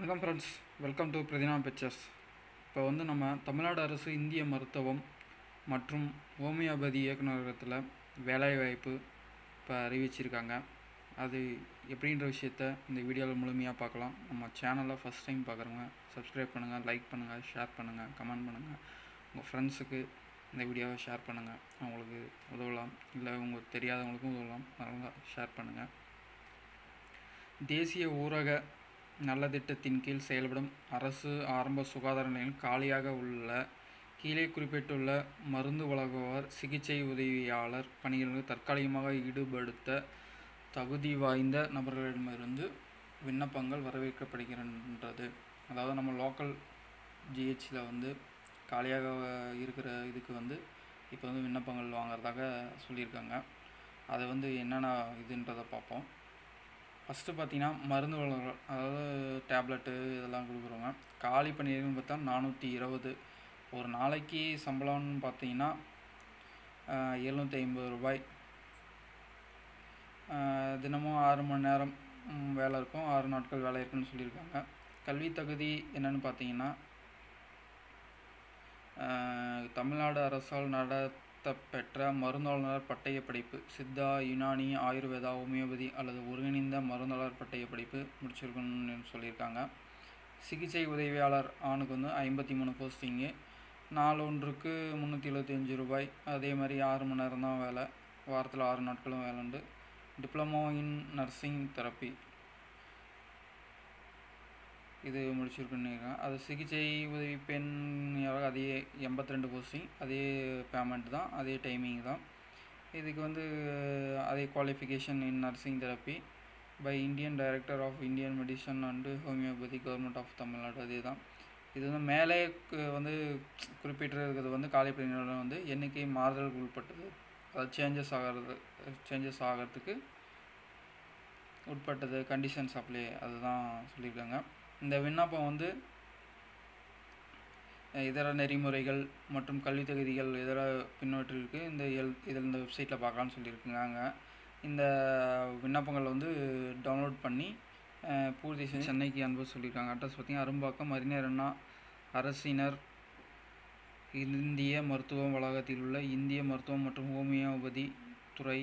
வணக்கம் friends, welcome to பிரதினா pictures. இப்போ நம்ம தமிழ்நாடு அரசு இந்திய மருத்துவம் மற்றும் ஹோமியோபதி இயக்குநரகத்தில் வேலைவாய்ப்பு இப்போ அறிவிச்சிருக்காங்க. அது எப்படின்ற விஷயத்த இந்த வீடியோவில் முழுமையாக பார்க்கலாம். நம்ம சேனலை ஃபஸ்ட் டைம் பார்க்குறவங்க சப்ஸ்கிரைப் பண்ணுங்கள், லைக் பண்ணுங்கள், ஷேர் பண்ணுங்கள், கமெண்ட் பண்ணுங்கள். உங்கள் ஃப்ரெண்ட்ஸுக்கு இந்த வீடியோவை ஷேர் பண்ணுங்கள், அவங்களுக்கு உதவலாம். இல்லை உங்களுக்கு தெரியாதவங்களுக்கும் உதவலாம், அதனால் ஷேர் பண்ணுங்கள். தேசிய ஊரக நல்ல திட்டத்தின் கீழ் செயல்படும் அரசு ஆரம்ப சுகாதார நிலையம் காலியாக உள்ள கீழே குறிப்பிட்டுள்ள மருந்து வழங்குவோர் சிகிச்சை உதவியாளர் பணிகளுக்கு தற்காலிகமாக ஈடுபடுத்த தகுதி வாய்ந்த நபர்களிடமிருந்து விண்ணப்பங்கள் வரவேற்கப்படுகின்றது. அதாவது நம்ம லோக்கல் ஜிஹெச்சில் காலியாக இருக்கிற இதுக்கு இப்போ விண்ணப்பங்கள் வாங்குறதாக சொல்லியிருக்காங்க. அதை என்னென்ன இதுன்றதை பார்ப்போம். ஃபஸ்ட்டு பார்த்திங்கன்னா மருந்து வழங்கல், அதாவது டேப்லெட்டு இதெல்லாம் கொடுக்குறோங்க. காலி பணியிடம்னு பார்த்தா 420. ஒரு நாளைக்கு சம்பளம்னு பார்த்தீங்கன்னா 750 ரூபாய். தினமும் 6 மணி நேரம் வேலை இருக்கும், 6 நாட்கள் வேலை இருக்குன்னு சொல்லியிருக்காங்க. கல்வி தகுதி என்னென்னு பார்த்தீங்கன்னா தமிழ்நாடு அரசால் நடத்தப்பெற்ற மருந்தாளர் பட்டய படிப்பு, சித்தா, யுனானி, ஆயுர்வேதா, ஹோமியோபதி அல்லது ஒருங்கிணைந்த மருந்தாளர் பட்டய படிப்பு முடிச்சிருக்கணும்னு சொல்லியிருக்காங்க. சிகிச்சை உதவியாளர் ஆணுக்கு 53 போஸ்டிங்கு, நாள் ஒன்றுக்கு 375 ரூபாய். அதே மாதிரி 6 மணி நேரம் தான் வேலை, வாரத்தில் 6 நாட்களும் வேலை உண்டு. டிப்ளமோ இன் நர்சிங் தெரப்பி இது முடிச்சிருக்குன்னு. அது சிகிச்சை உதவி பெண் அதே 82 போஸ்டிங், அதே பேமெண்ட் தான், அதே டைமிங் தான். இதுக்கு அதே qualification in nursing therapy by Indian director of Indian medicine and homeopathy government of Tamil Nadu. அதே தான். இது மேலே குறிப்பிட்டிருக்கிறது காலி பணியிடம் எண்ணிக்கை மாறுதலுக்கு உட்பட்டது, அது சேஞ்சஸ் ஆகிறதுக்கு உட்பட்டது, கண்டிஷன்ஸ் அப்ளை, அதுதான் சொல்லியிருக்காங்க. இந்த விண்ணப்பம் இதர நெறிமுறைகள் மற்றும் கல்வி தகுதிகள் இதர பின்னோற்றிருக்கு இதில் இந்த வெப்சைட்டில் பார்க்கலான்னு சொல்லியிருக்காங்க. இந்த விண்ணப்பங்கள் டவுன்லோட் பண்ணி பூர்த்தி செஞ்சு சென்னைக்கு அனுப்ப சொல்லியிருக்காங்க. அட்ரஸ் பார்த்திங்கன்னா அரும்பாக்கம் அறிஞர் அண்ணா அரசினர் இந்திய மருத்துவ வளாகத்தில் உள்ள இந்திய மருத்துவம் மற்றும் ஹோமியோபதி துறை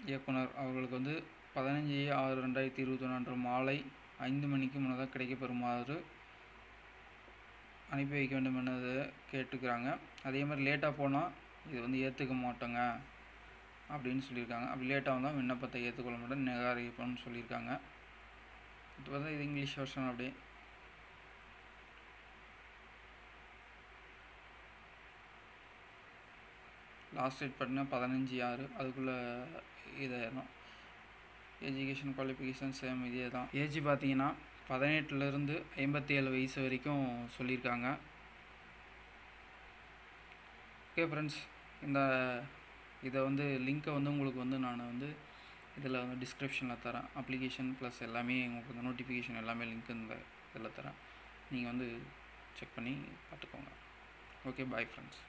இயக்குனர் அவர்களுக்கு 15/6/2021 மாலை 5 மணிக்கு முன்னதாக கிடைக்கப்பெறுமாறு அனுப்பி வைக்க வேண்டும் என்னது கேட்டுக்கிறாங்க. அதே மாதிரி லேட்டாக போனால் இது ஏற்றுக்க மாட்டோங்க அப்படின்னு சொல்லியிருக்காங்க. அப்படி லேட்டாக வந்தால் விண்ணப்பத்தை ஏற்றுக்கொள்ள மாட்டோம், நிராகரிப்போம்னு சொல்லியிருக்காங்க. இது இது இங்கிலீஷ் வெர்ஷன். அப்படியே லாஸ்ட் டேட் பார்த்தீங்கன்னா 15/6, அதுக்குள்ளே இதாயிரும். எஜுகேஷன் குவாலிஃபிகேஷன் சேம் இதே தான். ஏஜ் பார்த்தீங்கன்னா 18லேருந்து 57 வயசு வரைக்கும் சொல்லியிருக்காங்க. ஓகே ஃப்ரெண்ட்ஸ், இதை லிங்க்கை உங்களுக்கு நான் இதில் டிஸ்கிரிப்ஷனில் தரேன். அப்ளிகேஷன் ப்ளஸ் எல்லாமே உங்களுக்கு நோட்டிஃபிகேஷன் எல்லாமே லிங்க் இந்த இதில் தரேன். நீங்கள் செக் பண்ணி பார்த்துக்கோங்க. Okay, bye friends.